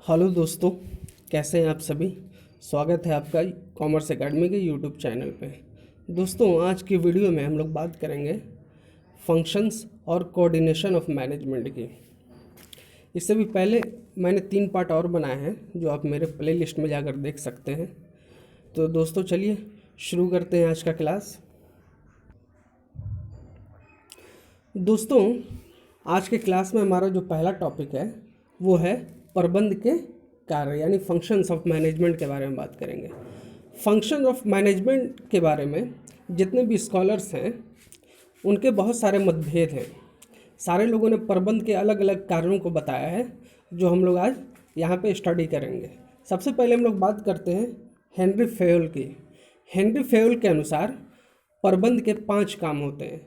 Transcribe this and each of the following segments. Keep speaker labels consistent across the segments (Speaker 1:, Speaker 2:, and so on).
Speaker 1: Hello दोस्तों, कैसे हैं आप सभी। स्वागत है आपका कॉमर्स एकेडमी के यूट्यूब चैनल पे। दोस्तों, आज की वीडियो में हम लोग बात करेंगे फंक्शंस और कोऑर्डिनेशन ऑफ मैनेजमेंट की। इससे भी पहले मैंने 3 पार्ट और बनाए हैं जो आप मेरे प्लेलिस्ट में जाकर देख सकते हैं। तो दोस्तों चलिए शुरू करते हैं आज का क्लास। दोस्तों, आज के क्लास में हमारा जो पहला टॉपिक है वो है प्रबंध के कार्य यानी फंक्शंस ऑफ मैनेजमेंट के बारे में बात करेंगे। फंक्शन ऑफ मैनेजमेंट के बारे में जितने भी स्कॉलर्स हैं उनके बहुत सारे मतभेद हैं। सारे लोगों ने प्रबंध के अलग अलग कार्यों को बताया है जो हम लोग आज यहाँ पे स्टडी करेंगे। सबसे पहले हम लोग बात करते हैं हेनरी फेयोल की। हेनरी फेयोल के अनुसार प्रबंध के 5 काम होते हैं।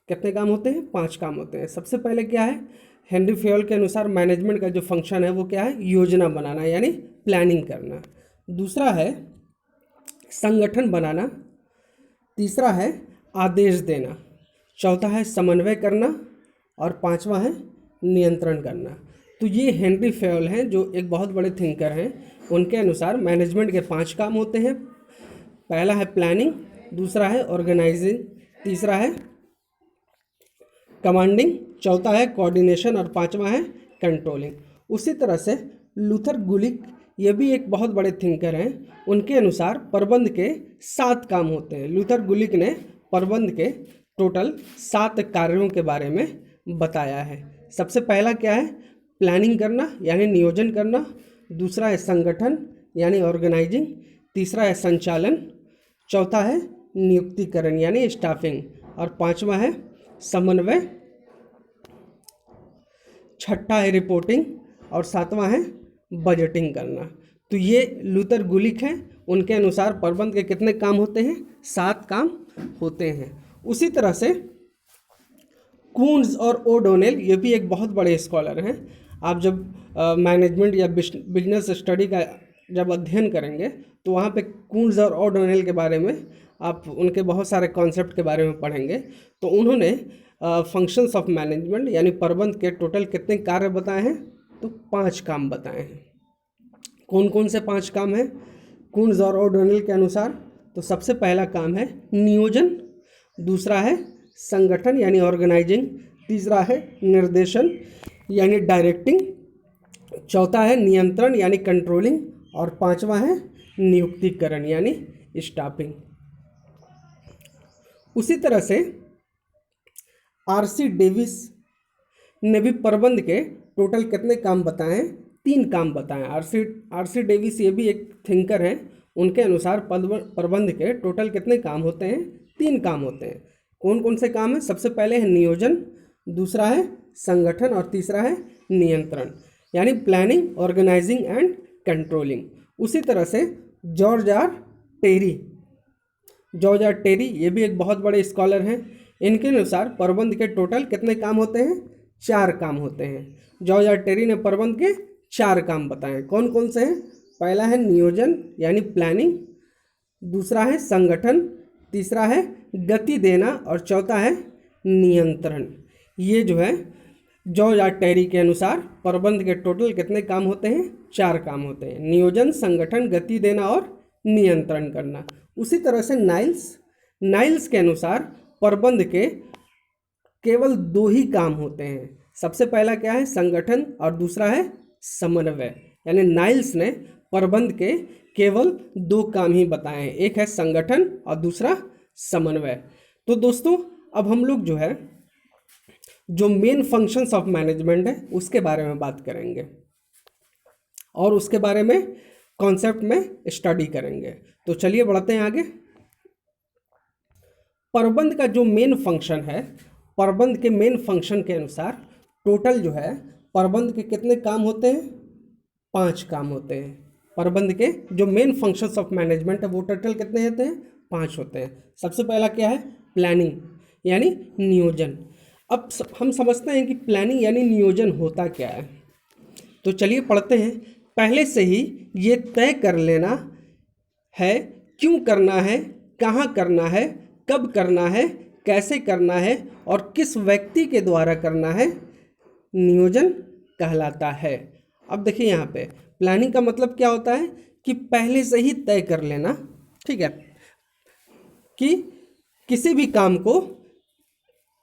Speaker 1: कितने काम होते हैं? 5 काम होते हैं। सबसे पहले क्या है? हेनरी फेयोल के अनुसार मैनेजमेंट का जो फंक्शन है वो क्या है? योजना बनाना यानी प्लानिंग करना। दूसरा है संगठन बनाना। तीसरा है आदेश देना। चौथा है समन्वय करना और 5वां है नियंत्रण करना। तो ये हेनरी फेयोल हैं जो एक बहुत बड़े थिंकर हैं। उनके अनुसार मैनेजमेंट के 5 काम होते हैं। पहला है प्लानिंग, दूसरा है ऑर्गेनाइजिंग, तीसरा है कमांडिंग, चौथा है कोऑर्डिनेशन और 5वां है कंट्रोलिंग। उसी तरह से लूथर गुलिक, ये भी एक बहुत बड़े थिंकर हैं। उनके अनुसार प्रबंध के 7 काम होते हैं। लूथर गुलिक ने प्रबंध के टोटल 7 कार्यों के बारे में बताया है। सबसे पहला क्या है? प्लानिंग करना यानी नियोजन करना। दूसरा है संगठन यानी ऑर्गेनाइजिंग। तीसरा है संचालन। चौथा है नियुक्तिकरण यानी स्टाफिंग और 5वां है समन्वय। छठा है रिपोर्टिंग और 7वां है बजटिंग करना। तो ये लूथर गुलिक हैं। उनके अनुसार प्रबंध के कितने काम होते हैं? 7 काम होते हैं। उसी तरह से कून्स और ओडोनेल, ये भी एक बहुत बड़े स्कॉलर हैं। आप जब मैनेजमेंट या बिजनेस स्टडी का जब अध्ययन करेंगे तो वहाँ पे कून्स और ओडोनेल के बारे में आप उनके बहुत सारे कॉन्सेप्ट के बारे में पढ़ेंगे। तो उन्होंने फंक्शंस ऑफ मैनेजमेंट यानी प्रबंध के टोटल कितने कार्य बताए हैं? तो 5 काम बताए हैं। कौन कौन से 5 काम हैं कून्स और ओडोनेल के अनुसार? तो सबसे पहला काम है नियोजन, दूसरा है संगठन यानी ऑर्गेनाइजिंग, तीसरा है निर्देशन यानी डायरेक्टिंग, चौथा है नियंत्रण यानी कंट्रोलिंग और 5वां है नियुक्तिकरण यानी स्टाफिंग। उसी तरह से आरसी डेविस ने भी प्रबंध के टोटल कितने काम बताए हैं? 3 काम बताएं। आरसी डेविस ये भी एक थिंकर हैं। उनके अनुसार प्रबंध के टोटल कितने काम होते हैं? 3 काम होते हैं। कौन कौन से काम हैं? सबसे पहले है नियोजन, दूसरा है संगठन और तीसरा है नियंत्रण यानी प्लानिंग, ऑर्गेनाइजिंग एंड कंट्रोलिंग। उसी तरह से जॉर्ज आर टेरी ये भी एक बहुत बड़े स्कॉलर हैं। इनके अनुसार प्रबंध के टोटल कितने काम होते हैं? 4 काम होते हैं। जॉर्ज आर टेरी ने प्रबंध के 4 काम बताए। कौन कौन से हैं? पहला है नियोजन यानी प्लानिंग, दूसरा है संगठन, तीसरा है गति देना और चौथा है नियंत्रण। ये जो है जॉर्ज आर टेरी के अनुसार प्रबंध के टोटल कितने काम होते हैं? 4 काम होते हैं। नियोजन, संगठन, गति देना और नियंत्रण करना। उसी तरह से नाइल्स के अनुसार प्रबंध के केवल 2 ही काम होते हैं। सबसे पहला क्या है? संगठन और दूसरा है समन्वय। यानी नाइल्स ने प्रबंध के केवल 2 काम ही बताए हैं, एक है संगठन और दूसरा समन्वय। तो दोस्तों, अब हम लोग जो मेन फंक्शंस ऑफ मैनेजमेंट है उसके बारे में बात करेंगे और उसके बारे में कॉन्सेप्ट में स्टडी करेंगे। तो चलिए बढ़ते हैं आगे। प्रबंध का जो मेन फंक्शन है, प्रबंध के मेन फंक्शन के अनुसार टोटल जो है प्रबंध के कितने काम होते हैं? 5 काम होते हैं। प्रबंध के जो मेन फंक्शंस ऑफ मैनेजमेंट है वो टोटल कितने होते हैं? 5 होते हैं। सबसे पहला क्या है? प्लानिंग यानी नियोजन। अब हम समझते हैं कि प्लानिंग यानी नियोजन होता क्या है। तो चलिए पढ़ते हैं। पहले से ही ये तय कर लेना है क्यों करना है, कहाँ करना है, कब करना है, कैसे करना है और किस व्यक्ति के द्वारा करना है, नियोजन कहलाता है। अब देखिए यहाँ पे प्लानिंग का मतलब क्या होता है कि पहले से ही तय कर लेना, ठीक है, कि किसी भी काम को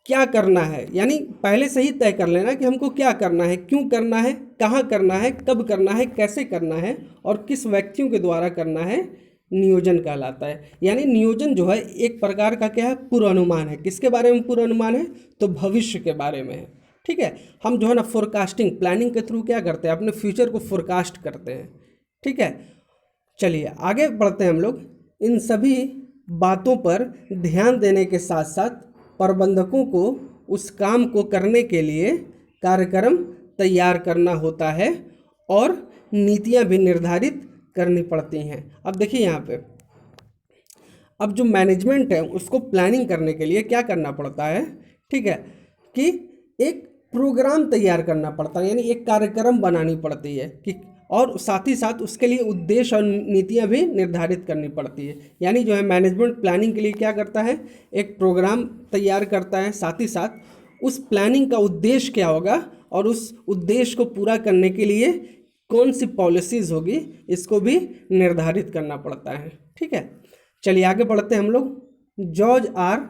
Speaker 1: क्या करना है, यानी पहले से ही तय कर लेना कि हमको क्या करना है, क्यों करना है, कहाँ करना है, कब करना है, कैसे करना है और किस व्यक्तियों के द्वारा करना है, नियोजन कहलाता है। यानी नियोजन जो है एक प्रकार का क्या है, पूर्वानुमान है। किसके बारे में पूर्वानुमान है, तो भविष्य के बारे में है, ठीक है। हम जो है ना फोरकास्टिंग प्लानिंग के थ्रू क्या करते हैं, अपने फ्यूचर को फोरकास्ट करते हैं, ठीक है। चलिए आगे बढ़ते हैं हम लोग। इन सभी बातों पर ध्यान देने के साथ साथ प्रबंधकों को उस काम को करने के लिए कार्यक्रम तैयार करना होता है और नीतियां भी निर्धारित करनी पड़ती हैं। अब देखिए यहाँ पे अब जो मैनेजमेंट है उसको प्लानिंग करने के लिए क्या करना पड़ता है, ठीक है, कि एक प्रोग्राम तैयार करना पड़ता है, यानी एक कार्यक्रम बनानी पड़ती है कि, और साथ ही साथ उसके लिए उद्देश्य और नीतियां भी निर्धारित करनी पड़ती है। यानी जो है मैनेजमेंट प्लानिंग के लिए क्या करता है, एक प्रोग्राम तैयार करता है, साथ ही साथ उस प्लानिंग का उद्देश्य क्या होगा और उस उद्देश्य को पूरा करने के लिए कौन सी पॉलिसीज़ होगी इसको भी निर्धारित करना पड़ता है, ठीक है। चलिए आगे बढ़ते हैं हम लोग। जॉर्ज आर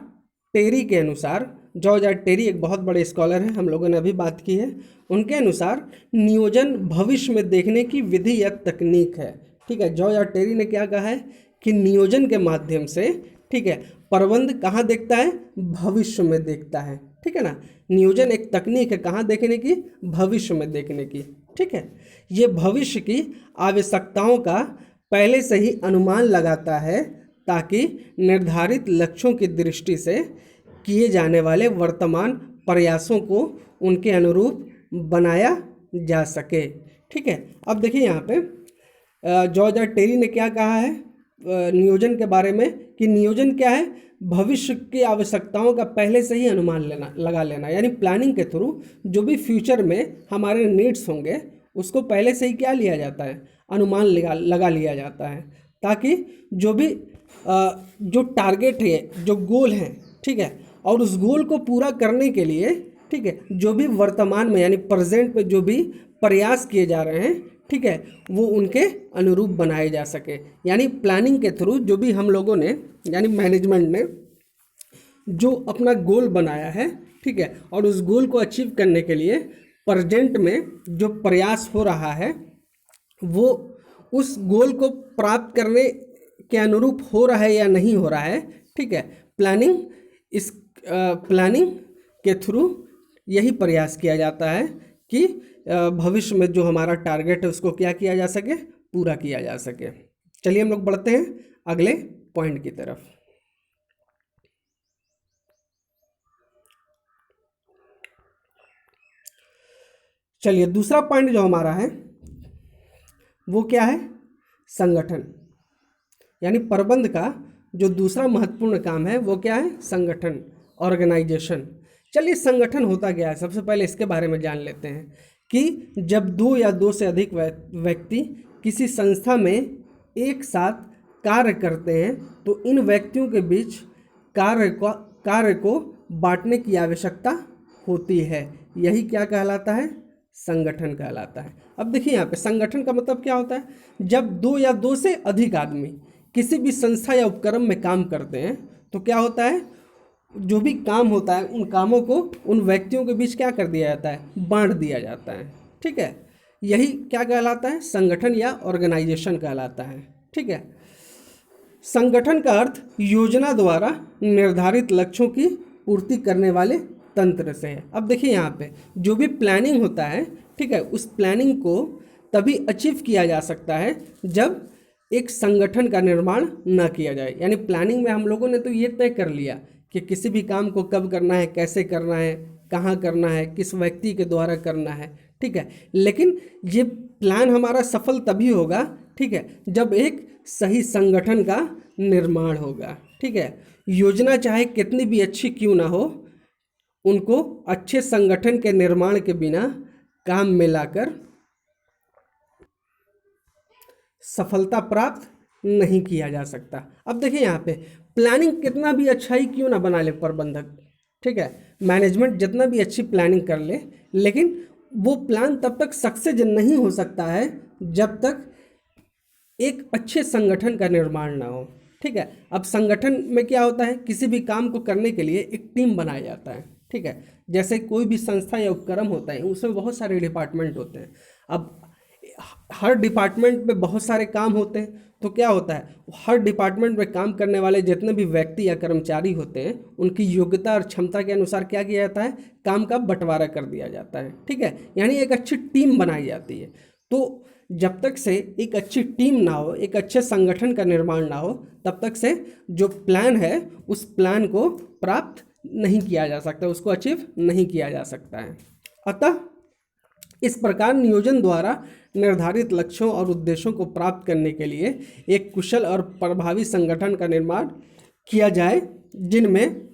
Speaker 1: टेरी के अनुसार, जॉर्ज आर टेरी एक बहुत बड़े स्कॉलर हैं, हम लोगों ने अभी बात की है, उनके अनुसार नियोजन भविष्य में देखने की विधि या तकनीक है, ठीक है। जॉर्ज आर टेरी ने क्या कहा है कि नियोजन के माध्यम से, ठीक है, प्रबंध कहाँ देखता है, भविष्य में देखता है, ठीक है ना। नियोजन एक तकनीक है कहाँ देखने की, भविष्य में देखने की, ठीक है। ये भविष्य की आवश्यकताओं का पहले से ही अनुमान लगाता है ताकि निर्धारित लक्ष्यों की दृष्टि से किए जाने वाले वर्तमान प्रयासों को उनके अनुरूप बनाया जा सके, ठीक है। अब देखिए यहाँ पे जॉर्ज आर टेरी ने क्या कहा है नियोजन के बारे में, कि नियोजन क्या है, भविष्य की आवश्यकताओं का पहले से ही अनुमान लगा लेना, यानी प्लानिंग के थ्रू जो भी फ्यूचर में हमारे नीड्स होंगे उसको पहले से ही क्या लिया जाता है, अनुमान लगा लिया जाता है, ताकि जो भी जो टारगेट है, जो गोल है, ठीक है, और उस गोल को पूरा करने के लिए, ठीक है, जो भी वर्तमान में यानी प्रेजेंट में जो भी प्रयास किए जा रहे हैं, ठीक है, वो उनके अनुरूप बनाए जा सके। यानी प्लानिंग के थ्रू जो भी हम लोगों ने यानी मैनेजमेंट ने जो अपना गोल बनाया है, ठीक है, और उस गोल को अचीव करने के लिए प्रेजेंट में जो प्रयास हो रहा है वो उस गोल को प्राप्त करने के अनुरूप हो रहा है या नहीं हो रहा है, ठीक है। प्लानिंग के थ्रू यही प्रयास किया जाता है कि भविष्य में जो हमारा टारगेट है उसको क्या किया जा सके, पूरा किया जा सके। चलिए हम लोग बढ़ते हैं अगले पॉइंट की तरफ। चलिए दूसरा पॉइंट जो हमारा है वो क्या है, संगठन। यानी प्रबंध का जो दूसरा महत्वपूर्ण काम है वो क्या है, संगठन, ऑर्गेनाइजेशन। चलिए संगठन होता क्या है, सबसे पहले इसके बारे में जान लेते हैं कि जब दो या दो से अधिक व्यक्ति किसी संस्था में एक साथ कार्य करते हैं तो इन व्यक्तियों के बीच कार्य को बांटने की आवश्यकता होती है। यही क्या कहलाता है, संगठन कहलाता है। अब देखिए यहाँ पे संगठन का मतलब क्या होता है, जब दो या दो से अधिक आदमी किसी भी संस्था या उपक्रम में काम करते हैं तो क्या होता है, जो भी काम होता है उन कामों को उन व्यक्तियों के बीच क्या कर दिया जाता है, बांट दिया जाता है, ठीक है। यही क्या कहलाता है, संगठन या ऑर्गेनाइजेशन कहलाता है, ठीक है। संगठन का अर्थ योजना द्वारा निर्धारित लक्ष्यों की पूर्ति करने वाले तंत्र से है। अब देखिए यहाँ पे जो भी प्लानिंग होता है, ठीक है, उस प्लानिंग को तभी अचीव किया जा सकता है जब एक संगठन का निर्माण न किया जाए। यानी प्लानिंग में हम लोगों ने तो ये तय कर लिया कि किसी भी काम को कब करना है, कैसे करना है, कहाँ करना है, किस व्यक्ति के द्वारा करना है, ठीक है, लेकिन ये प्लान हमारा सफल तभी होगा, ठीक है, जब एक सही संगठन का निर्माण होगा, ठीक है। योजना चाहे कितनी भी अच्छी क्यों ना हो, उनको अच्छे संगठन के निर्माण के बिना काम में लाकर सफलता प्राप्त नहीं किया जा सकता। अब देखिए यहाँ पे प्लानिंग कितना भी अच्छा ही क्यों ना बना ले प्रबंधक, ठीक है, मैनेजमेंट जितना भी अच्छी प्लानिंग कर ले, लेकिन वो प्लान तब तक सक्सेस नहीं हो सकता है जब तक एक अच्छे संगठन का निर्माण ना हो। ठीक है, अब संगठन में क्या होता है, किसी भी काम को करने के लिए एक टीम बनाया जाता है। ठीक है, जैसे कोई भी संस्था या उपक्रम होता है उसमें बहुत सारे डिपार्टमेंट होते हैं। अब हर डिपार्टमेंट में बहुत सारे काम होते हैं, तो क्या होता है, हर डिपार्टमेंट में काम करने वाले जितने भी व्यक्ति या कर्मचारी होते हैं उनकी योग्यता और क्षमता के अनुसार क्या किया जाता है, काम का बंटवारा कर दिया जाता है। ठीक है, यानी एक अच्छी टीम बनाई जाती है। तो जब तक से एक अच्छी टीम ना हो, एक अच्छे संगठन का निर्माण ना हो, तब तक से जो प्लान है उस प्लान को प्राप्त नहीं किया जा सकता, उसको अचीव नहीं किया जा सकता है। अतः इस प्रकार नियोजन द्वारा निर्धारित लक्ष्यों और उद्देश्यों को प्राप्त करने के लिए एक कुशल और प्रभावी संगठन का निर्माण किया जाए, जिनमें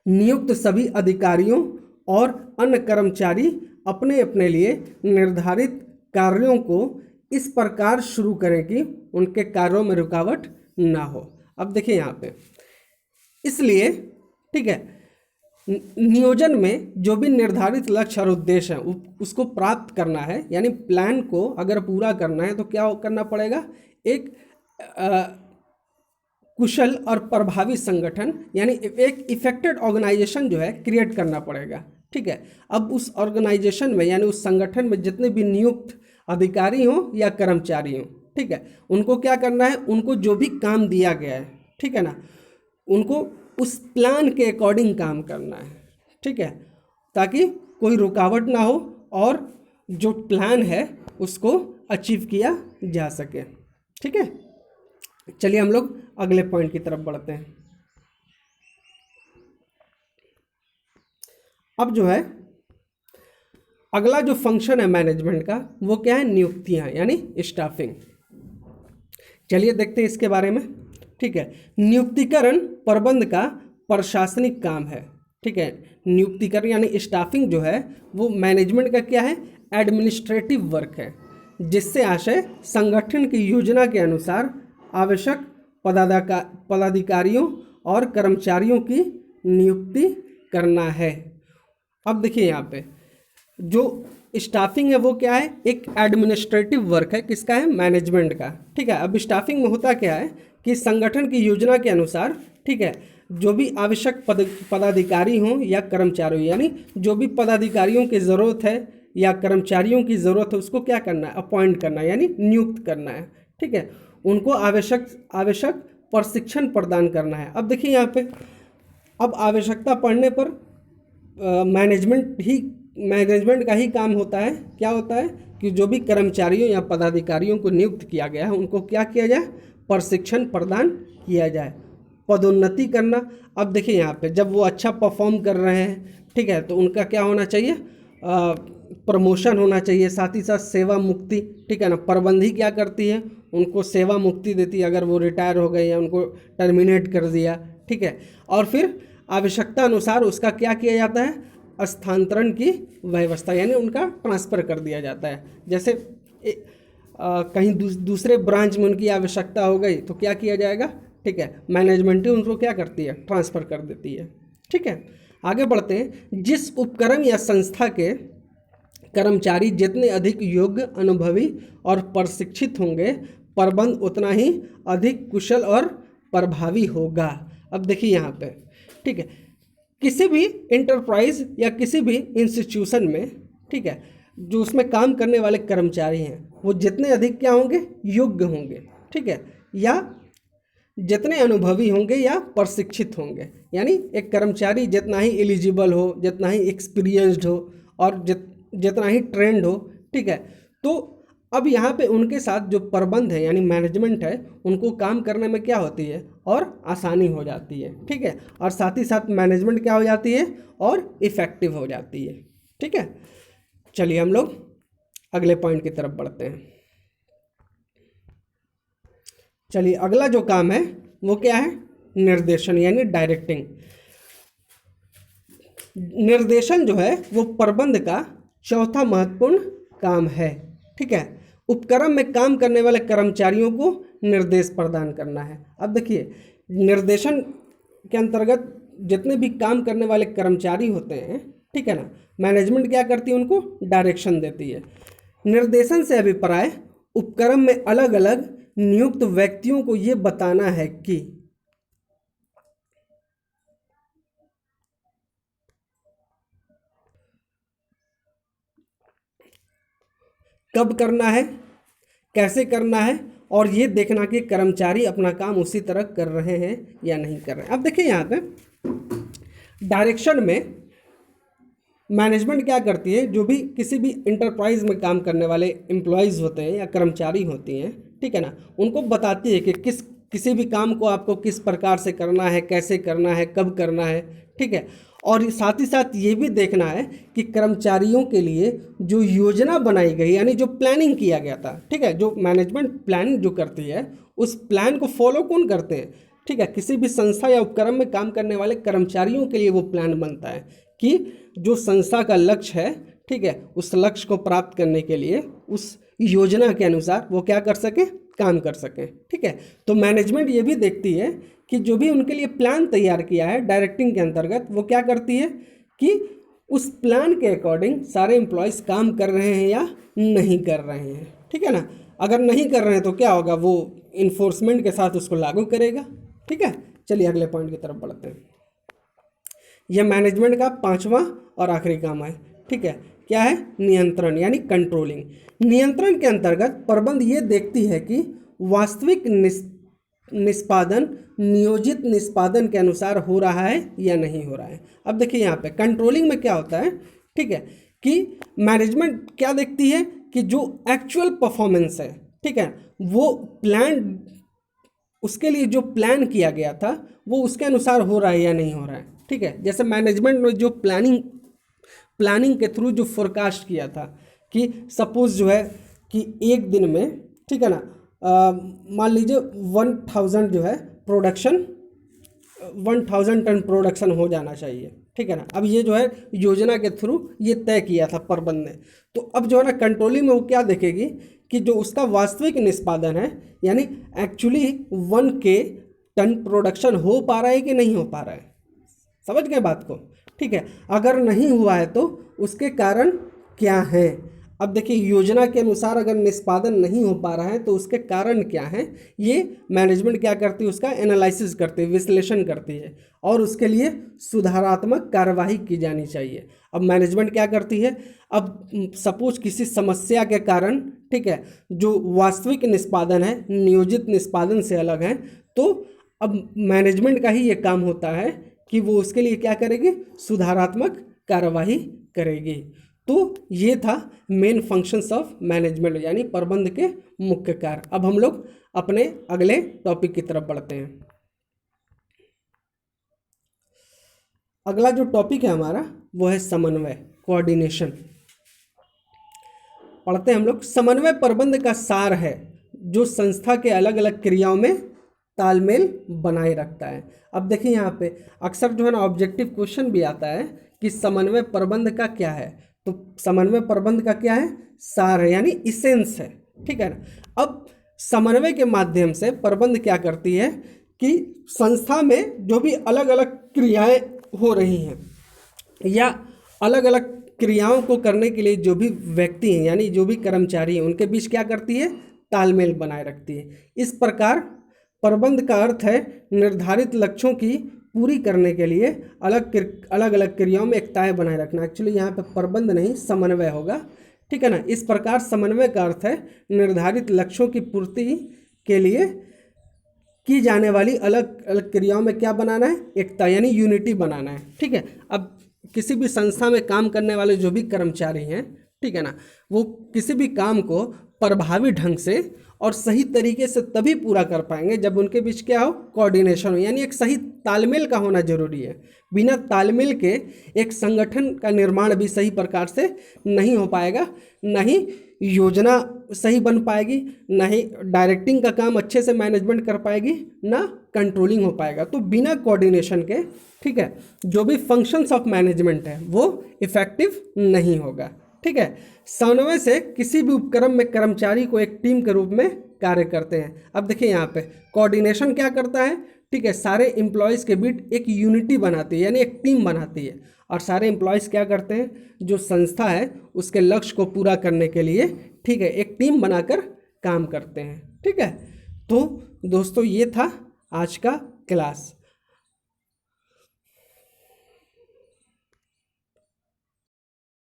Speaker 1: नियुक्त सभी अधिकारियों और अन्य कर्मचारी अपने अपने लिए निर्धारित कार्यों को इस प्रकार शुरू करें कि उनके कार्यों में रुकावट ना हो। अब देखिए यहाँ पे, इसलिए ठीक है, नियोजन में जो भी निर्धारित लक्ष्य और उद्देश्य है उसको प्राप्त करना है, यानी प्लान को अगर पूरा करना है तो क्या करना पड़ेगा, एक कुशल और प्रभावी संगठन यानी एक इफेक्टिव ऑर्गेनाइजेशन जो है क्रिएट करना पड़ेगा। ठीक है, अब उस ऑर्गेनाइजेशन में यानी उस संगठन में जितने भी नियुक्त अधिकारी हों या कर्मचारी हों, ठीक है, उनको क्या करना है, उनको जो भी काम दिया गया है, ठीक है ना, उनको उस प्लान के अकॉर्डिंग काम करना है। ठीक है, ताकि कोई रुकावट ना हो और जो प्लान है उसको अचीव किया जा सके। ठीक है, चलिए हम लोग अगले पॉइंट की तरफ बढ़ते हैं। अब जो है अगला जो फंक्शन है मैनेजमेंट का वो क्या है, नियुक्तियां यानी स्टाफिंग। चलिए देखते हैं इसके बारे में। ठीक है, नियुक्तिकरण प्रबंध का प्रशासनिक काम है। ठीक है, नियुक्तिकरण यानी स्टाफिंग जो है वो मैनेजमेंट का क्या है, एडमिनिस्ट्रेटिव वर्क है, जिससे आशय संगठन की योजना के अनुसार आवश्यक पदाधिकारियों और कर्मचारियों की नियुक्ति करना है। अब देखिए यहाँ पे जो स्टाफिंग है वो क्या है, एक एडमिनिस्ट्रेटिव वर्क है, किसका है, मैनेजमेंट का। ठीक है, अब स्टाफिंग में होता क्या है कि संगठन की योजना के अनुसार, ठीक है, जो भी आवश्यक पदाधिकारी हों या कर्मचारी हों, यानी जो भी पदाधिकारियों की ज़रूरत है या कर्मचारियों की ज़रूरत है उसको क्या करना है, अपॉइंट करना है यानी नियुक्त करना है। ठीक है, उनको आवश्यक प्रशिक्षण प्रदान करना है। अब देखिए यहाँ पे, अब आवश्यकता पड़ने पर मैनेजमेंट का ही काम होता है, क्या होता है कि जो भी कर्मचारियों या पदाधिकारियों को नियुक्त किया गया है उनको क्या किया जाए, प्रशिक्षण प्रदान किया जाए, पदोन्नति करना। अब देखिए यहाँ पे जब वो अच्छा परफॉर्म कर रहे हैं, ठीक है, तो उनका क्या होना चाहिए, प्रमोशन होना चाहिए, साथ ही साथ सेवा मुक्ति। ठीक है ना, प्रबंधी क्या करती है, उनको सेवा मुक्ति देती है अगर वो रिटायर हो गए या उनको टर्मिनेट कर दिया। ठीक है, और फिर आवश्यकता अनुसार उसका क्या किया जाता है, स्थानांतरण की व्यवस्था, यानी उनका ट्रांसफ़र कर दिया जाता है। जैसे कहीं दूसरे ब्रांच में उनकी आवश्यकता हो गई तो क्या किया जाएगा, ठीक है, मैनेजमेंट ही उनको क्या करती है, ट्रांसफ़र कर देती है। ठीक है, आगे बढ़ते हैं। जिस उपक्रम या संस्था के कर्मचारी जितने अधिक योग्य, अनुभवी और प्रशिक्षित होंगे, प्रबंध उतना ही अधिक कुशल और प्रभावी होगा। अब देखिए यहाँ पे, ठीक है, किसी भी इंटरप्राइज या किसी भी इंस्टीट्यूशन में, ठीक है, जो उसमें काम करने वाले कर्मचारी हैं वो जितने अधिक क्या होंगे, योग्य होंगे, ठीक है, या जितने अनुभवी होंगे या प्रशिक्षित होंगे, यानी एक कर्मचारी जितना ही एलिजिबल हो, जितना ही एक्सपीरियंस्ड हो और जितना ही ट्रेंड हो, ठीक है, तो अब यहाँ पे उनके साथ जो प्रबंध है यानी मैनेजमेंट है उनको काम करने में क्या होती है, और आसानी हो जाती है। ठीक है, और साथ ही साथ मैनेजमेंट क्या हो जाती है, और इफ़ेक्टिव हो जाती है। ठीक है, चलिए हम लोग अगले पॉइंट की तरफ बढ़ते हैं। चलिए अगला जो काम है वो क्या है, निर्देशन यानी डायरेक्टिंग। निर्देशन जो है वो प्रबंध का चौथा महत्वपूर्ण काम है। ठीक है, उपक्रम में काम करने वाले कर्मचारियों को निर्देश प्रदान करना है। अब देखिए, निर्देशन के अंतर्गत जितने भी काम करने वाले कर्मचारी होते हैं, ठीक है ना। मैनेजमेंट क्या करती है, उनको डायरेक्शन देती है। निर्देशन से अभिप्राय उपक्रम में अलग अलग नियुक्त व्यक्तियों को ये बताना है कि कब करना है, कैसे करना है, और ये देखना कि कर्मचारी अपना काम उसी तरह कर रहे हैं या नहीं कर रहे हैं। अब देखिए यहाँ पे डायरेक्शन में मैनेजमेंट क्या करती है, जो भी किसी भी इंटरप्राइज में काम करने वाले एम्प्लॉयज़ होते हैं या कर्मचारी होती हैं, ठीक है ना, उनको बताती है कि किसी भी काम को आपको किस प्रकार से करना है, कैसे करना है, कब करना है, ठीक है। और साथ ही साथ ये भी देखना है कि कर्मचारियों के लिए जो योजना बनाई गई, यानी जो प्लानिंग किया गया था, ठीक है, जो मैनेजमेंट प्लान जो करती है उस प्लान को फॉलो कौन करते हैं, ठीक है, किसी भी संस्था या उपक्रम में काम करने वाले कर्मचारियों के लिए वो प्लान बनता है कि जो संस्था का लक्ष्य है, ठीक है, उस लक्ष्य को प्राप्त करने के लिए उस योजना के अनुसार वो क्या कर सकें, काम कर सकें, ठीक है। तो मैनेजमेंट ये भी देखती है कि जो भी उनके लिए प्लान तैयार किया है डायरेक्टिंग के अंतर्गत, वो क्या करती है कि उस प्लान के अकॉर्डिंग सारे एम्प्लॉयज़ काम कर रहे हैं या नहीं कर रहे हैं, ठीक है ना। अगर नहीं कर रहे हैं तो क्या होगा, वो इन्फोर्समेंट के साथ उसको लागू करेगा, ठीक है। चलिए अगले पॉइंट की तरफ बढ़ते हैं। यह मैनेजमेंट का पांचवा और आखिरी काम है, ठीक है। क्या है, नियंत्रण यानी कंट्रोलिंग। नियंत्रण के अंतर्गत प्रबंध ये देखती है कि वास्तविक निष्पादन नियोजित निष्पादन के अनुसार हो रहा है या नहीं हो रहा है। अब देखिए यहाँ पे कंट्रोलिंग में क्या होता है, ठीक है, कि मैनेजमेंट क्या देखती है कि जो एक्चुअल परफॉर्मेंस है, ठीक है, वो प्लान, उसके लिए जो प्लान किया गया था वो उसके अनुसार हो रहा है या नहीं हो रहा है, ठीक है। जैसे मैनेजमेंट ने जो प्लानिंग के थ्रू जो फोरकास्ट किया था कि सपोज जो है कि एक दिन में, ठीक है ना, मान लीजिए 1000 जो है प्रोडक्शन, 1000 टन प्रोडक्शन हो जाना चाहिए, ठीक है ना। अब ये जो है योजना के थ्रू ये तय किया था प्रबंध ने। तो अब जो है ना कंट्रोलिंग में वो क्या देखेगी कि जो उसका वास्तविक निष्पादन है, यानी एक्चुअली 1K टन प्रोडक्शन हो पा रहा है कि नहीं हो पा रहा है, समझ गए बात को, ठीक है। अगर नहीं हुआ है तो उसके कारण क्या हैं। अब देखिए योजना के अनुसार अगर निष्पादन नहीं हो पा रहा है तो उसके कारण क्या हैं, ये मैनेजमेंट क्या करती है, उसका एनालिसिस करती है, विश्लेषण करती है, और उसके लिए सुधारात्मक कार्यवाही की जानी चाहिए। अब मैनेजमेंट क्या करती है, अब सपोज किसी समस्या के कारण, ठीक है, जो वास्तविक निष्पादन है नियोजित निष्पादन से अलग है, तो अब मैनेजमेंट का ही ये काम होता है कि वो उसके लिए क्या करेगी, सुधारात्मक कार्यवाही करेगी। तो ये था मेन फंक्शंस ऑफ मैनेजमेंट यानी प्रबंध के मुख्य कार्य। अब हम लोग अपने अगले टॉपिक की तरफ बढ़ते हैं। अगला जो टॉपिक है हमारा वो है समन्वय, कोऑर्डिनेशन। पढ़ते हैं हम लोग। समन्वय प्रबंध का सार है जो संस्था के अलग अलग क्रियाओं में तालमेल बनाए रखता है। अब देखिए यहाँ पे अक्सर जो है ना ऑब्जेक्टिव क्वेश्चन भी आता है कि समन्वय प्रबंध का क्या है, तो समन्वय प्रबंध का क्या है, सार है यानी इसेंस है, ठीक है ना। अब समन्वय के माध्यम से प्रबंध क्या करती है कि संस्था में जो भी अलग अलग क्रियाएं हो रही हैं या अलग अलग क्रियाओं को करने के लिए जो भी व्यक्ति हैं यानी जो भी कर्मचारी हैं उनके बीच क्या करती है, तालमेल बनाए रखती है। इस प्रकार प्रबंध का अर्थ है निर्धारित लक्ष्यों की पूरी करने के लिए अलग अलग क्रियाओं में एकताएं बनाए रखना। एक्चुअली यहाँ पे प्रबंध नहीं समन्वय होगा, ठीक है ना। इस प्रकार समन्वय का अर्थ है निर्धारित लक्ष्यों की पूर्ति के लिए की जाने वाली अलग अलग क्रियाओं में क्या बनाना है, एकता यानी यूनिटी बनाना है, ठीक है। अब किसी भी संस्था में काम करने वाले जो भी कर्मचारी हैं, ठीक है ना, वो किसी भी काम को प्रभावी ढंग से और सही तरीके से तभी पूरा कर पाएंगे जब उनके बीच क्या हो, कोऑर्डिनेशन हो, यानी एक सही तालमेल का होना जरूरी है। बिना तालमेल के एक संगठन का निर्माण भी सही प्रकार से नहीं हो पाएगा, न ही योजना सही बन पाएगी, न ही डायरेक्टिंग का काम अच्छे से मैनेजमेंट कर पाएगी, ना कंट्रोलिंग हो पाएगा। तो बिना कोऑर्डिनेशन के, ठीक है, जो भी फंक्शंस ऑफ मैनेजमेंट है वो इफेक्टिव नहीं होगा, ठीक है। समन्वय से किसी भी उपक्रम में कर्मचारी को एक टीम के रूप में कार्य करते हैं। अब देखिए यहाँ पे कोऑर्डिनेशन क्या करता है, ठीक है, सारे एम्प्लॉयज़ के बीच एक यूनिटी बनाती है, यानी एक टीम बनाती है। और सारे एम्प्लॉयज़ क्या करते हैं, जो संस्था है उसके लक्ष्य को पूरा करने के लिए, ठीक है, एक टीम बनाकर काम करते हैं। ठीक है, तो दोस्तों ये था आज का क्लास।